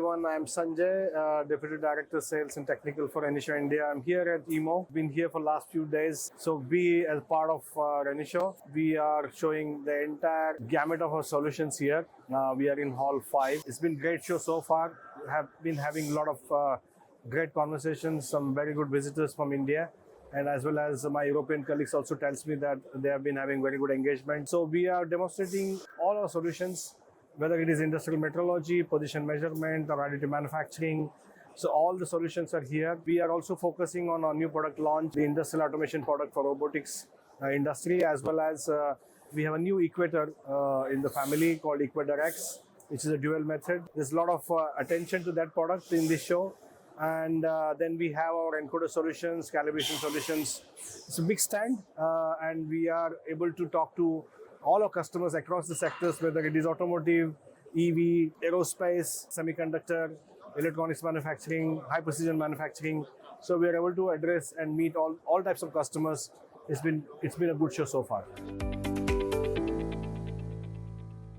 everyone. I'm Sanjay, Deputy Director Sales and Technical for Renishaw India. I'm here at EMO. Been here for last few days. So we, as part of Renishaw, we are showing the entire gamut of our solutions here. We are in Hall 5. It's been a great show so far. We have been having a lot of great conversations, some very good visitors from India. And as well as my European colleagues also tells me that they have been having very good engagement. So we are demonstrating all our solutions, whether it is industrial metrology, position measurement, or additive manufacturing. So all the solutions are here. We are also focusing on our new product launch, the industrial automation product for robotics industry, as well as we have a new Equator in the family called Equator X, which is a dual method. There's a lot of attention to that product in this show. And then we have our encoder solutions, calibration solutions. It's a big stand, and we are able to talk to all our customers across the sectors, whether it is automotive, EV, aerospace, semiconductor, electronics manufacturing, high precision manufacturing. So we are able to address and meet all types of customers. It's been a good show so far.